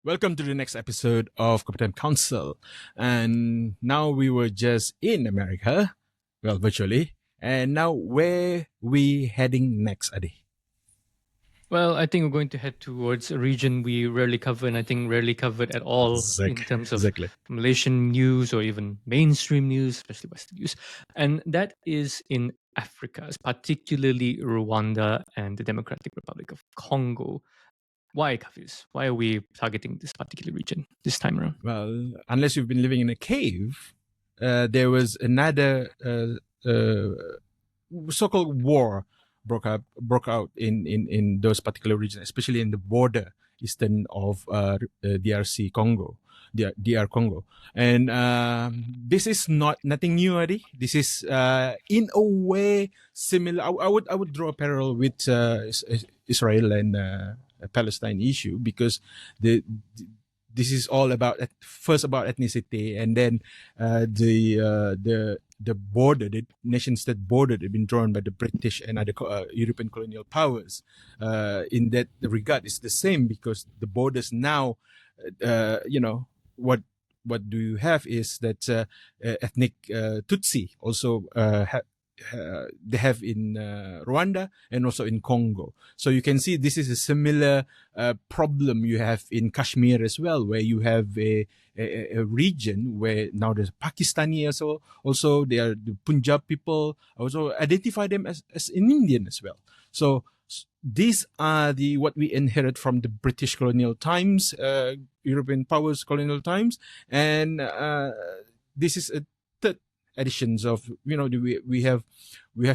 Welcome to the next episode of Competent Council. And now we were just in America, well, virtually. And now where we heading next, Adi? Well, I think we're going to head towards a region we rarely cover, and I think rarely covered at all in terms of Exactly. Malaysian news or even mainstream news, especially Western news. And that is in Africa, particularly Rwanda and the Democratic Republic of Congo. Why, Kafis? Why are we targeting this particular region this time around? Well, unless you've been living in a cave, there was another so-called war broke out in those particular regions, especially in the border eastern of DRC Congo, DR Congo, and this is nothing new, Adi. This is in a way similar. I would draw a parallel with Israel and Palestine issue because this is all about first about ethnicity, and then the border, the nation-state border, had been drawn by the British and other European colonial powers. In that regard, it's the same because the borders now, what do you have is that ethnic Tutsi also they have in Rwanda and also in Congo. So you can see this is a similar problem you have in Kashmir as well, where you have a region where now there's Pakistani also they are the Punjab people also identify them as an Indian as well. So these are what we inherit from the British colonial times, European powers colonial times, and this is a third editions of we have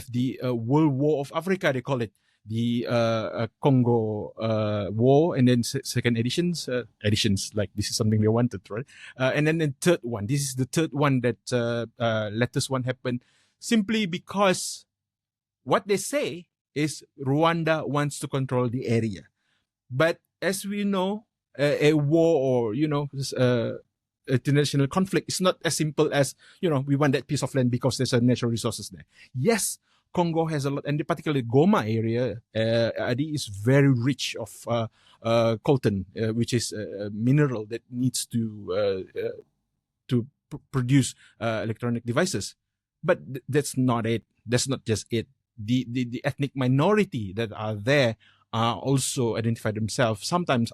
the World War of Africa, they call it, the Congo war, and then second editions like this is something they wanted, right? And then the third one, this is the third one that latest one happened simply because what they say is Rwanda wants to control the area, but as we know, a war or international conflict is not as simple as we want that piece of land because there's a natural resources there. Yes, Congo has a lot, and particularly Goma area, Adi, is very rich of coltan, which is a mineral that needs to produce electronic devices. But that's not it. That's not just it. The ethnic minority that are there also identify themselves sometimes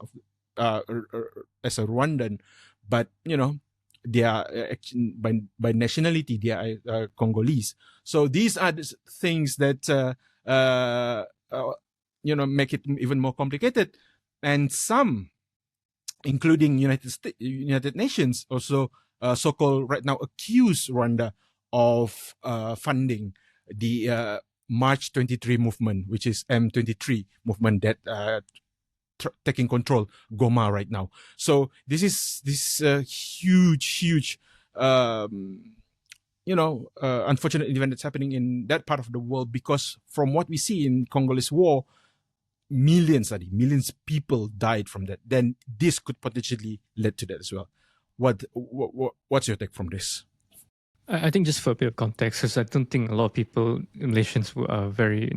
as a Rwandan, but they are by nationality they are Congolese. So these are the things that make it even more complicated, and some, including United Nations, also so-called right now accuse Rwanda of funding the March 23 movement, which is M23 movement that taking control Goma right now. So this is a huge unfortunate event that's happening in that part of the world, because from what we see in Congolese war, millions people died from that. Then this could potentially lead to that as well. What's your take from this? I think just for a bit of context, because I don't think a lot of people, Malaysians, are very,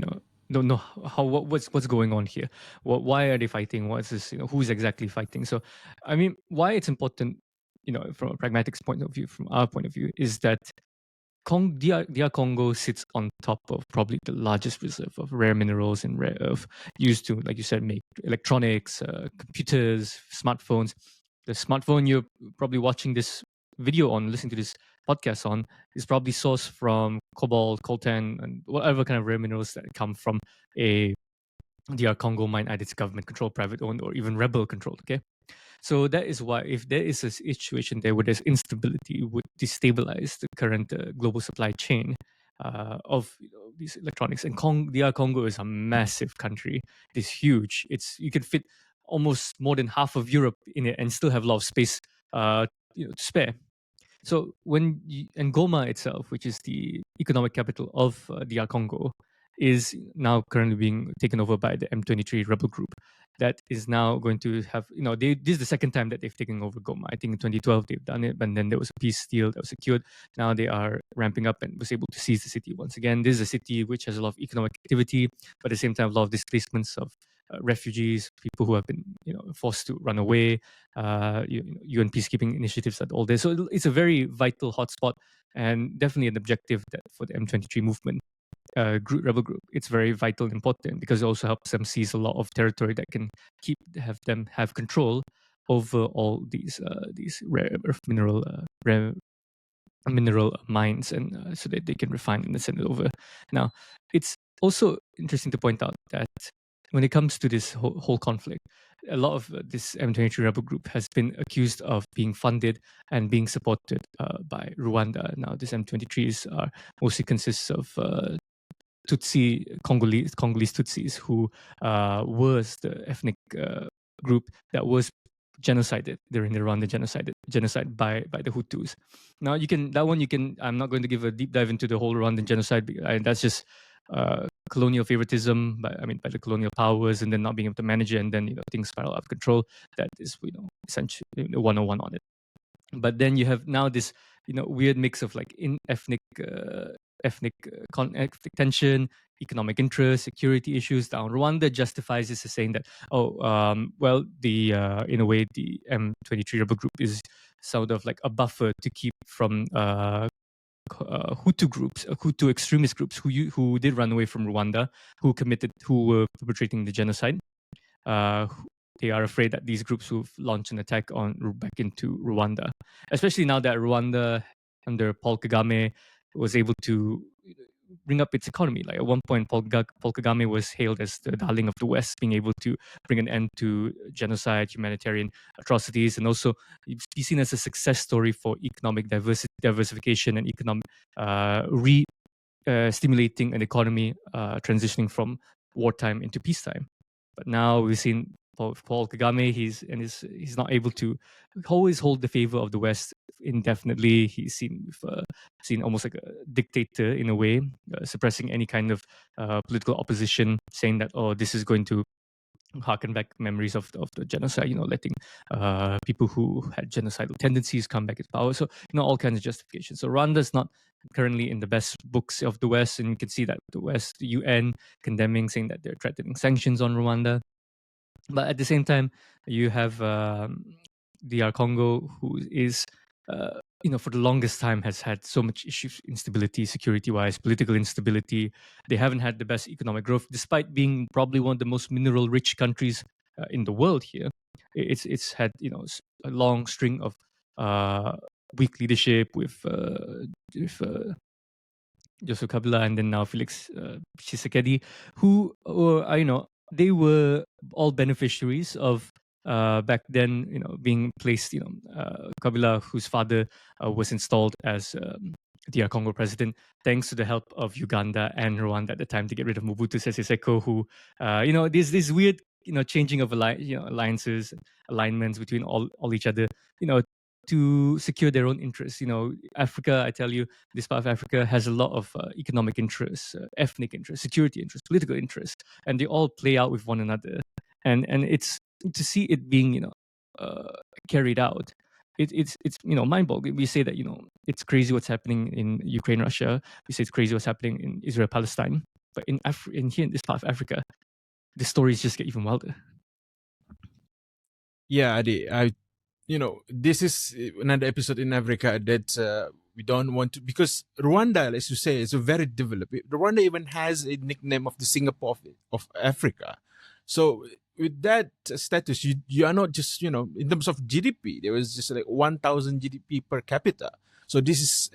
don't know what's going on here. Why are they fighting? What's this? Who's exactly fighting? So, I mean, why it's important, from a pragmatic point of view, from our point of view, is that DR Congo sits on top of probably the largest reserve of rare minerals and rare earth used to, like you said, make electronics, computers, smartphones. The smartphone you're probably watching this video on, listening to this podcast on, is probably sourced from cobalt, coltan, and whatever kind of rare minerals that come from a DR Congo mine, either it's government controlled, private owned, or even rebel controlled. Okay, so that is why, if there is a situation there where there's instability, it would destabilize the current global supply chain of these electronics. And DR Congo is a massive country. It's huge. You can fit almost more than half of Europe in it and still have a lot of space to spare. So and Goma itself, which is the economic capital of DR Congo, is now currently being taken over by the M23 rebel group. That is now going to have, this is the second time that they've taken over Goma. I think in 2012 they've done it, but then there was a peace deal that was secured. Now they are ramping up and was able to seize the city once again. This is a city which has a lot of economic activity, but at the same time a lot of displacements of refugees, people who have been forced to run away, UN peacekeeping initiatives, that all there. So it's a very vital hotspot and definitely an objective that for the M23 movement. Rebel group, it's very vital and important because it also helps them seize a lot of territory that can have them have control over all these rare earth mineral mines, and so that they can refine and send it over. Now, it's also interesting to point out that when it comes to this whole conflict, a lot of this M23 rebel group has been accused of being funded and being supported by Rwanda. Now, this M23s mostly consists of Tutsi, Congolese Tutsis, who was the ethnic group that was genocided during the Rwandan genocide by the Hutus. Now I'm not going to give a deep dive into the whole Rwandan genocide. That's just colonial favoritism by the colonial powers, and then not being able to manage it, and then things spiral out of control. That is essentially 101 on it. But then you have now this weird mix of like in ethnic tension, economic interest, security issues. Down Rwanda justifies this as saying that in a way the M23 rebel group is sort of like a buffer to keep from Hutu groups, Hutu extremist groups who did run away from Rwanda, who were perpetrating the genocide. They are afraid that these groups will launch an attack back into Rwanda, especially now that Rwanda under Paul Kagame was able to bring up its economy. Like at one point, Paul Kagame was hailed as the darling of the West, being able to bring an end to genocide, humanitarian atrocities, and also be seen as a success story for economic diversification and economic stimulating an economy transitioning from wartime into peacetime. But now we've seen Paul Kagame, he's not able to always hold the favor of the West indefinitely. He's seen almost like a dictator in a way, suppressing any kind of political opposition, saying that this is going to harken back memories of the genocide, letting people who had genocidal tendencies come back into power. So all kinds of justifications. So Rwanda's not currently in the best books of the West, and you can see that the West, the UN condemning, saying that they're threatening sanctions on Rwanda. But at the same time, you have DR Congo, who is, for the longest time has had so much issues, instability, security-wise, political instability. They haven't had the best economic growth, despite being probably one of the most mineral-rich countries in the world here. It's had, a long string of weak leadership with Joseph Kabila and then now Felix Tshisekedi, who were, they were all beneficiaries of back then, being placed, Kabila, whose father was installed as DR Congo president, thanks to the help of Uganda and Rwanda at the time to get rid of Mobutu Sese Seko, who, this weird, changing of alliances, alignments between all each other, to secure their own interests. Africa, I tell you, this part of Africa has a lot of economic interests, ethnic interests, security interests, political interests, and they all play out with one another. And it's to see it being, carried out. It's mind-boggling. We say that it's crazy what's happening in Ukraine, Russia. We say it's crazy what's happening in Israel, Palestine. But in here in this part of Africa, the stories just get even wilder. Yeah, Adi, this is another episode in Africa that we don't want to, because Rwanda, as you say, is a very developed. Rwanda even has a nickname of the Singapore of Africa. So with that status, you are not just, in terms of GDP, there was just like 1,000 GDP per capita. So this is,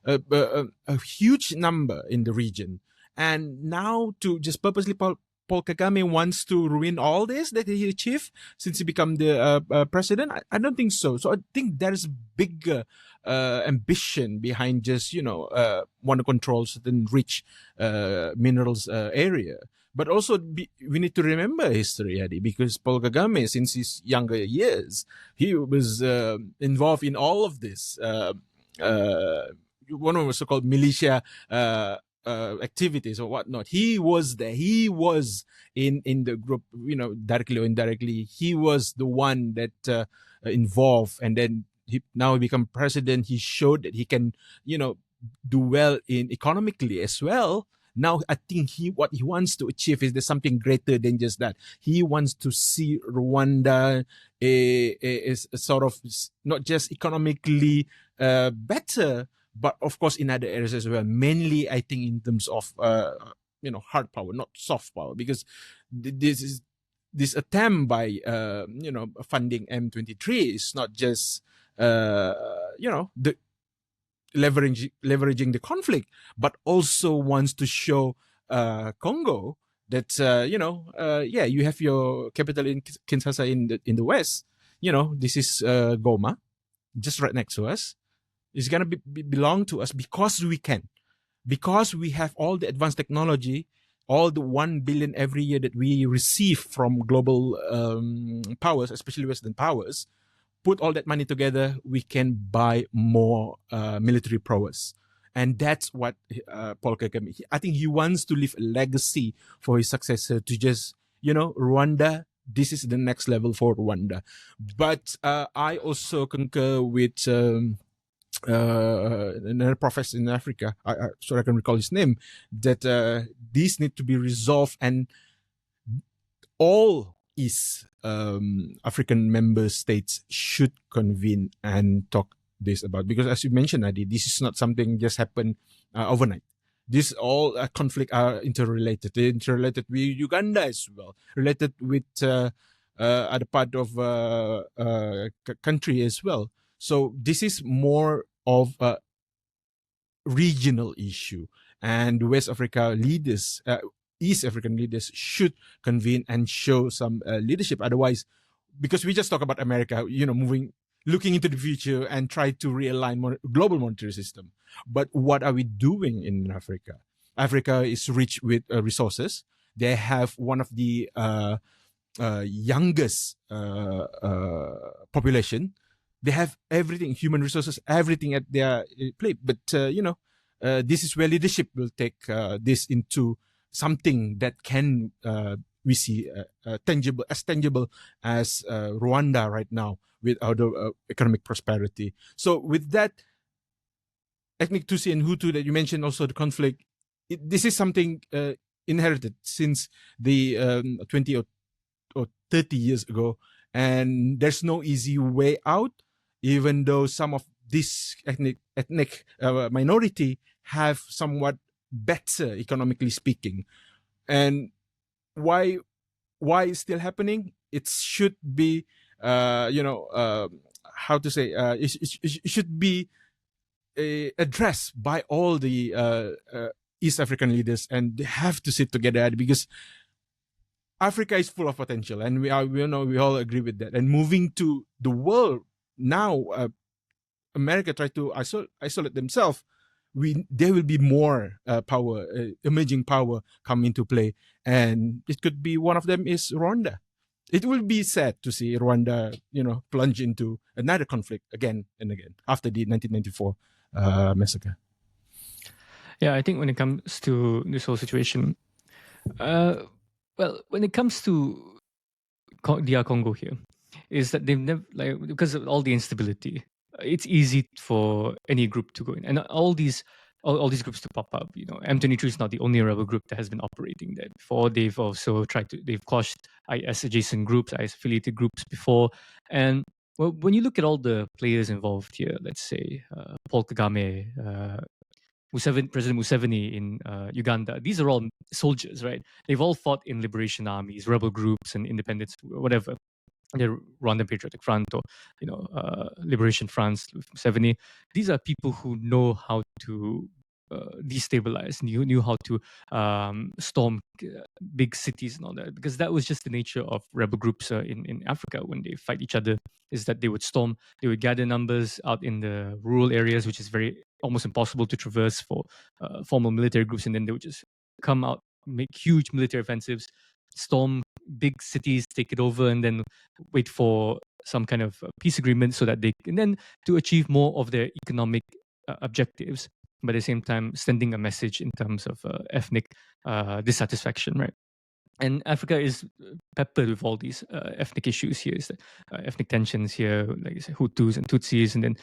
a huge number in the region. And now to just purposely Paul Kagame wants to ruin all this that he achieved since he became the president? I don't think so. So I think there's bigger ambition behind just, want to control certain rich minerals area. But also we need to remember history, Adi, because Paul Kagame, since his younger years, he was involved in all of this. One of the so-called militia activities or whatnot. He was there. He was in the group, directly or indirectly. He was the one that involved, and then now he become president. He showed that he can, do well in economically as well. Now, I think what he wants to achieve is there's something greater than just that. He wants to see Rwanda is sort of not just economically better, but of course in other areas as well. Mainly, I think in terms of hard power, not soft power, because this attempt by funding M23 is not just the leveraging the conflict, but also wants to show Congo that you have your capital in Kinshasa in the west. This is Goma, just right next to us. It's gonna belong to us because we can, because we have all the advanced technology, all the 1 billion every year that we receive from global powers, especially Western powers. Put all that money together, we can buy more military prowess. And that's what Paul Kagame, I think he wants to leave a legacy for his successor to just, Rwanda, this is the next level for Rwanda. But I also concur with another professor in Africa, so I can recall his name, that these need to be resolved, and all East African member states should convene and talk this about, because as you mentioned, Adi, this is not something just happened overnight. These all conflict are interrelated. They're interrelated with Uganda as well, related with other part of country as well. So this is more of a regional issue, and West Africa leaders, East African leaders should convene and show some leadership. Otherwise, because we just talk about America, looking into the future and try to realign global monetary system. But what are we doing in Africa? Africa is rich with resources. They have one of the youngest population. They have everything, human resources, everything at their plate. But, this is where leadership will take this into something that can we see tangible as Rwanda right now with our economic prosperity. So with that, ethnic Tutsi and Hutu that you mentioned, also the conflict, this is something inherited since the 20 or 30 years ago. And there's no easy way out, even though some of this ethnic minority have somewhat better economically speaking. And why it's still happening? It should be how to say, it should be addressed by all the East African leaders, and they have to sit together, because Africa is full of potential, and we all agree with that. And moving to the world now, America try to isolate themselves. There will be more power, emerging power come into play, and it could be one of them is Rwanda. It will be sad to see Rwanda, plunge into another conflict again and again after the 1994 massacre. Yeah, I think when it comes to this whole situation, when it comes to DR Congo here, is that they've never, because of all the instability, it's easy for any group to go in, and all these groups to pop up. M23 is not the only rebel group that has been operating there before. They've also they've quashed IS adjacent groups, IS affiliated groups before. And when you look at all the players involved here, let's say Paul Kagame, President Museveni in Uganda, these are all soldiers, right? They've all fought in liberation armies, rebel groups, and independence, whatever. The Rwandan Patriotic Front or Liberation Front with Museveni. These are people who know how to destabilize, knew how to storm big cities and all that, because that was just the nature of rebel groups in Africa when they fight each other, is that they would gather numbers out in the rural areas, which is almost impossible to traverse for formal military groups, and then they would just come out, make huge military offensives, storm big cities, take it over, and then wait for some kind of peace agreement so that they can then to achieve more of their economic objectives, but at the same time sending a message in terms of ethnic dissatisfaction, right? And Africa is peppered with all these ethnic issues here, ethnic tensions here, like you say, Hutus and Tutsis, and then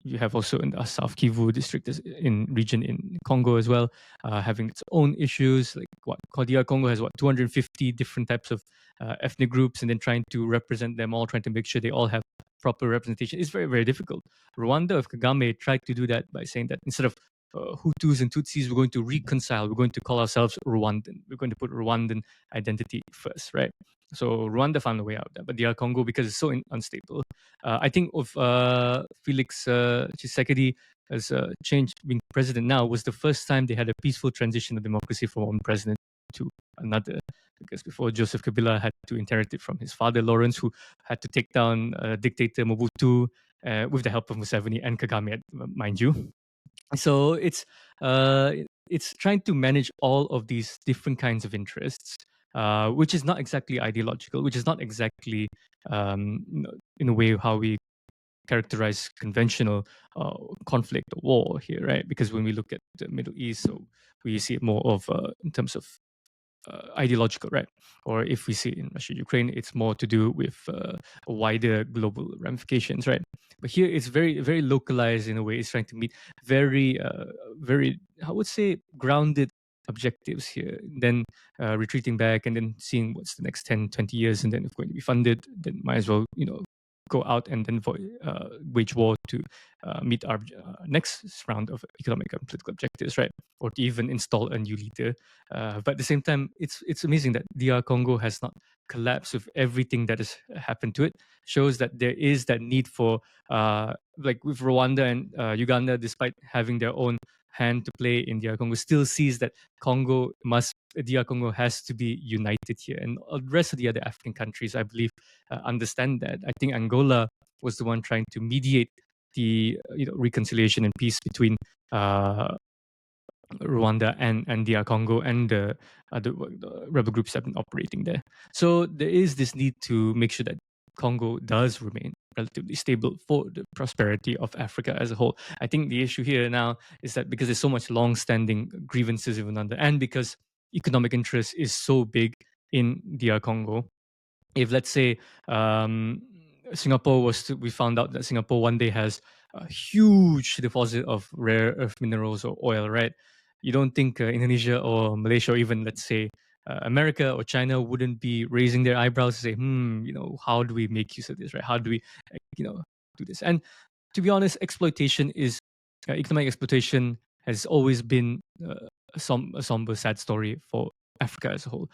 you have also in the South Kivu district in region in Congo as well, having its own issues. Like what DR Congo has 250 different types of ethnic groups, and then trying to represent them all, trying to make sure they all have proper representation is very, very difficult. Rwanda of Kagame tried to do that by saying that instead of Hutus and Tutsis, we're going to reconcile. We're going to call ourselves Rwandan. We're going to put Rwandan identity first, right? So Rwanda found a way out of that, but DR Congo, because it's so unstable, I think of Felix Tshisekedi as changed being president now was the first time they had a peaceful transition of democracy from one president to another. Because before, Joseph Kabila had to inherit it from his father Lawrence, who had to take down dictator Mobutu with the help of Museveni and Kagame, mind you. So it's trying to manage all of these different kinds of interests, which is not exactly ideological, which is not exactly in a way how we characterize conventional conflict or war here, right? Because when we look at the Middle East, so we see it more of in terms of ideological, right? Or if we see in Russia, Ukraine, it's more to do with wider global ramifications, right? But here it's very, very localized in a way. It's trying to meet very, very, I would say, grounded objectives here. Then retreating back and then seeing what's the next 10, 20 years, and then if going to be funded, then might as well, go out and then wage war to meet our next round of economic and political objectives, right? Or to even install a new leader. But at the same time, it's amazing that DR Congo has not collapsed with everything that has happened to it. Shows that there is that need for, like with Rwanda and Uganda, despite having their own hand to play in DR Congo, still sees that DR Congo has to be united here. And the rest of the other African countries, I believe, understand that. I think Angola was the one trying to mediate the reconciliation and peace between Rwanda and DR Congo and the rebel groups have been operating there. So there is this need to make sure that Congo does remain relatively stable for the prosperity of Africa as a whole. I think the issue here now is that because there's so much long-standing grievances even under, and because economic interest is so big in DR Congo, if let's say we found out that Singapore one day has a huge deposit of rare earth minerals or oil, right? You don't think Indonesia or Malaysia or even let's say America or China wouldn't be raising their eyebrows to say, how do we make use of this, right? How do we, do this? And to be honest, economic exploitation has always been a somber, sad story for Africa as a whole.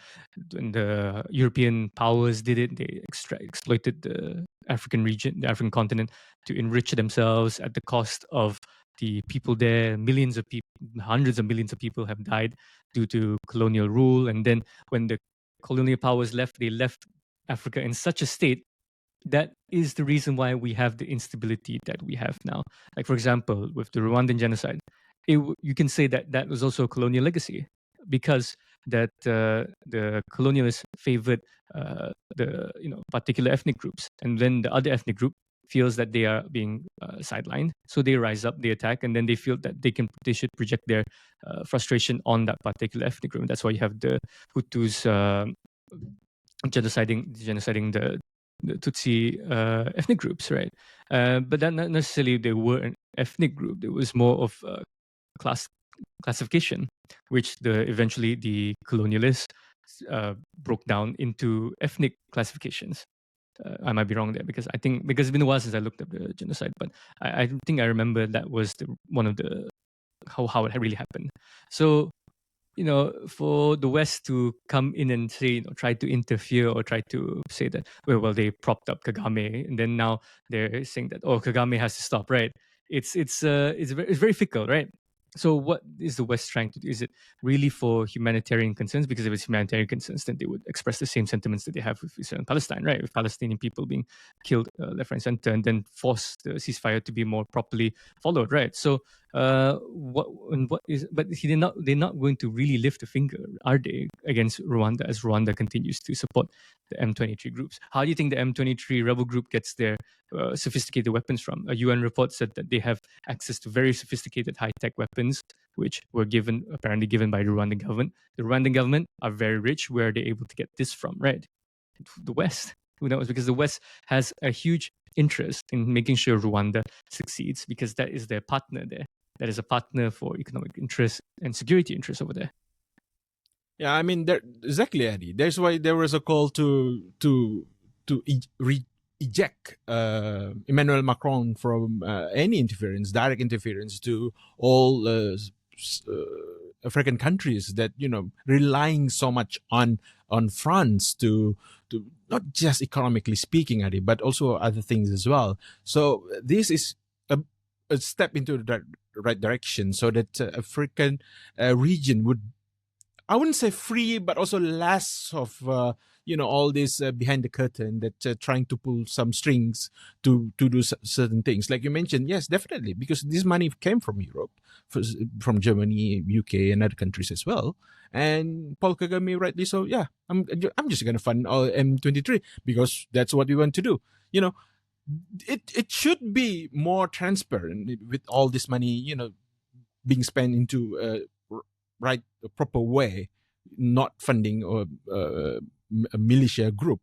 When the European powers did it, they exploited the African region, the African continent, to enrich themselves at the cost of the people there. Millions of people, hundreds of millions of people have died due to colonial rule. And then when the colonial powers left, they left Africa in such a state that is the reason why we have the instability that we have now. Like, for example, with the Rwandan genocide, you can say that that was also a colonial legacy because that the colonialists favored the particular ethnic groups, and then the other ethnic group feels that they are being sidelined, so they rise up, they attack, and then they feel that they should project their frustration on that particular ethnic group. That's why you have the Hutus genociding the Tutsi ethnic groups, right? But that not necessarily they were an ethnic group. It was more of a classification, which eventually the colonialists broke down into ethnic classifications. I might be wrong there because it's been a while since I looked up the genocide, but I think I remember that was one of the how it really happened. So for the West to come in and say, try to interfere or try to say that, well, they propped up Kagame, and then now they're saying that, Kagame has to stop, right? It's very fickle, right? So what is the West trying to do? Is it really for humanitarian concerns? Because if it's humanitarian concerns, then they would express the same sentiments that they have with Israel and Palestine, right? With Palestinian people being killed left, right, and center, and then force the ceasefire to be more properly followed, right? So but they're not going to really lift a finger, are they, against Rwanda as Rwanda continues to support the M23 groups? How do you think the M23 rebel group gets their sophisticated weapons from? A UN report said that they have access to very sophisticated high-tech weapons which were apparently given by the Rwandan government. The Rwandan government are very rich. Where are they able to get this from, right? The West. Who knows? Because the West has a huge interest in making sure Rwanda succeeds, because that is their partner there. That is a partner for economic interest and security interests over there. Yeah, I mean, exactly, Eddie. That's why there was a call to eject Emmanuel Macron from any interference, direct interference to all African countries that relying so much on France to not just economically speaking, Eddie, but also other things as well. So this is a step into the right direction, so that African region would, I wouldn't say free, but also less of all this behind the curtain that trying to pull some strings to do certain things. Like you mentioned, yes, definitely, because this money came from Europe, from Germany, UK, and other countries as well. And Paul Kagame, rightly so, yeah, I'm just gonna fund all M23 because that's what we want to do. It should be more transparent with all this money, being spent into a proper way, not funding or a militia group.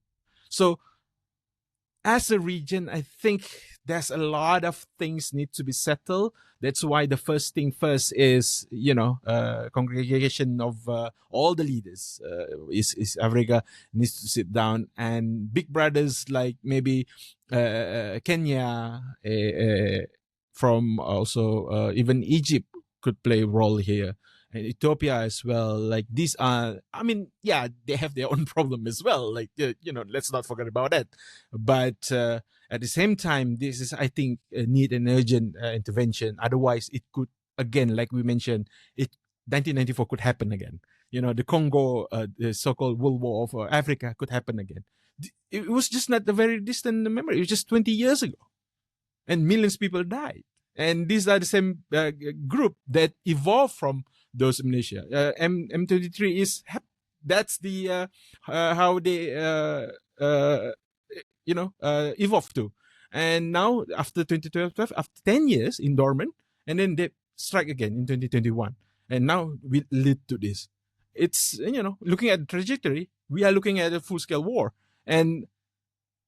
So as a region, I think there's a lot of things need to be settled. That's why the first thing first is, congregation of all the leaders is Africa needs to sit down, and big brothers like maybe Kenya, from also even Egypt could play a role here. And Ethiopia as well. Like these are, I mean, yeah, they have their own problem as well. Like, let's not forget about that. But at the same time, this is, I think, need an urgent intervention. Otherwise, it could, again, like we mentioned, 1994 could happen again. The Congo, the so-called World War of Africa could happen again. It was just not a very distant memory. It was just 20 years ago. And millions of people died. And these are the same group that evolved from those militia. M23 is that's the how they evolved to. And now after 2012, after 10 years in dormant, and then they strike again in 2021, and now we lead to this. It's looking at the trajectory, we are looking at a full-scale war, and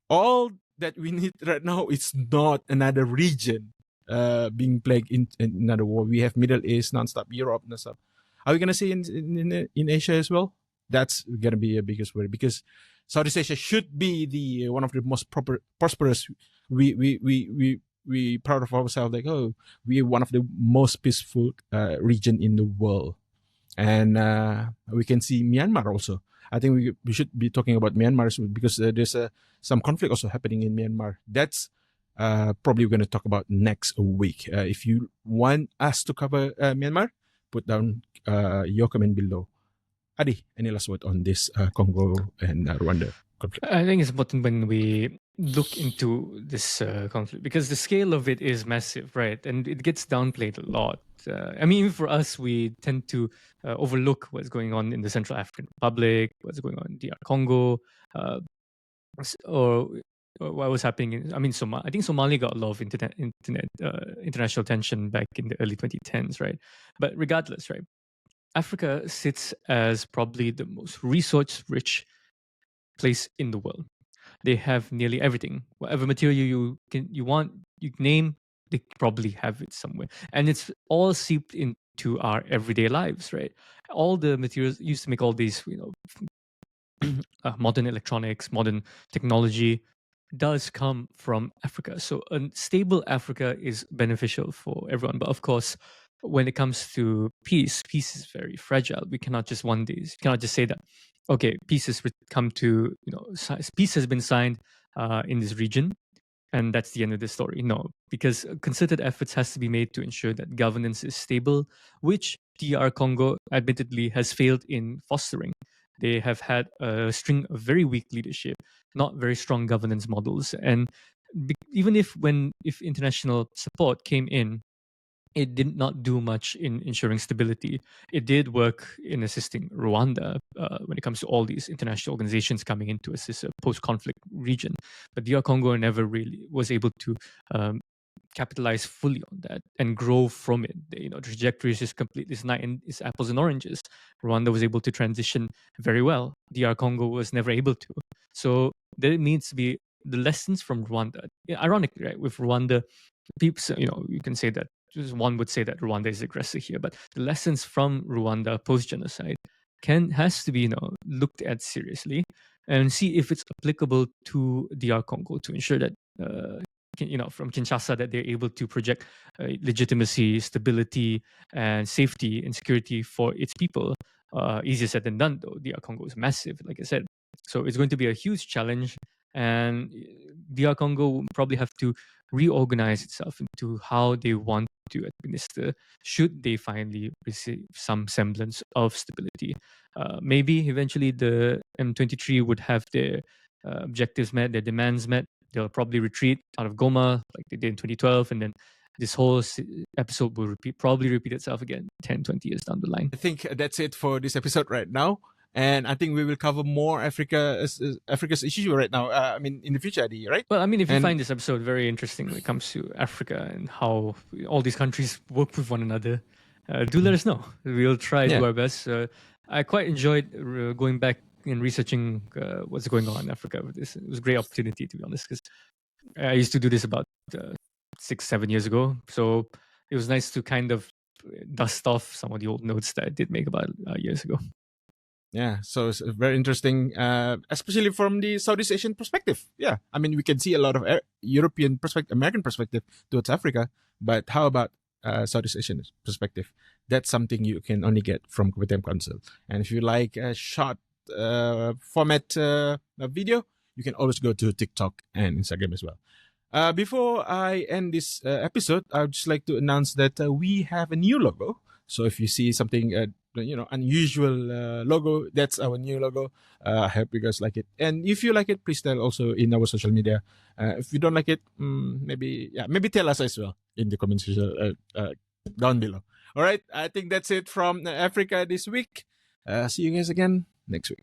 all that we need right now is not another region being plagued in another war. We have Middle East, non-stop Europe, non-stop. Are we gonna see in Asia as well? That's gonna be a biggest worry, because Southeast Asia should be the one of the most prosperous. We proud of ourselves, like, oh, we are one of the most peaceful region in the world, and we can see Myanmar also. I think we should be talking about Myanmar because there's some conflict also happening in Myanmar. That's probably we're going to talk about next week. If you want us to cover Myanmar, put down your comment below. Adi, any last word on this Congo and Rwanda conflict? I think it's important when we look into this conflict, because the scale of it is massive, right? And it gets downplayed a lot. I mean, even for us, we tend to overlook what's going on in the Central African Republic, what's going on in DR Congo, or what was happening in, I mean, I think Somalia got a lot of international attention back in the early 2010s, right? But regardless, right, Africa sits as probably the most resource-rich place in the world. They have nearly everything. Whatever material you want, you name, they probably have it somewhere. And it's all seeped into our everyday lives, right? All the materials used to make all these, modern electronics, modern technology does come from Africa. So a stable Africa is beneficial for everyone. But of course, when it comes to peace is very fragile. We cannot just say that, okay, peace has been signed in this region, and that's the end of the story. No, because concerted efforts has to be made to ensure that governance is stable, which DR Congo admittedly has failed in fostering. They have had a string of very weak leadership, not very strong governance models. And even if international support came in, it did not do much in ensuring stability. It did work in assisting Rwanda when it comes to all these international organizations coming in to assist a post-conflict region. But DR Congo never really was able to capitalize fully on that and grow from it. The trajectory is just completely it's apples and oranges. Rwanda was able to transition very well. DR Congo was never able to. So there needs to be the lessons from Rwanda. Ironically, right, with Rwanda, people, you can say that one would say that Rwanda is aggressive here, but the lessons from Rwanda post genocide has to be looked at seriously and see if it's applicable to DR Congo to ensure that from Kinshasa that they're able to project legitimacy, stability, and safety and security for its people. Easier said than done, though. DR Congo is massive, like I said. So it's going to be a huge challenge, and DR Congo will probably have to reorganize itself into how they want to administer should they finally receive some semblance of stability. Maybe eventually the M23 would have their objectives met, their demands met. They'll probably retreat out of Goma like they did in 2012, and then this whole episode will probably repeat itself again 10, 20 years down the line. I think that's it for this episode right now. And I think we will cover more Africa's issue right now. In the future, Adi, right? Well, if you find this episode very interesting when it comes to Africa and how all these countries work with one another, do let us know. We'll try to do our best. I quite enjoyed going back and researching what's going on in Africa with this. It was a great opportunity, to be honest, because I used to do this about 6-7 years ago. So it was nice to kind of dust off some of the old notes that I did make about years ago. Yeah, so it's very interesting, especially from the Southeast Asian perspective. Yeah, we can see a lot of European perspective, American perspective towards Africa, but how about Southeast Asian perspective? That's something you can only get from Kopitiam Council. And if you like a short format video, you can always go to TikTok and Instagram as well. Before I end this episode, I would just like to announce that we have a new logo. So if you see something unusual logo, that's our new logo. I hope you guys like it, and if you like it, please tell also in our social media. If you don't like it, maybe tell us as well in the comment section down below. All right, I think that's it from Africa this week. See you guys again next week.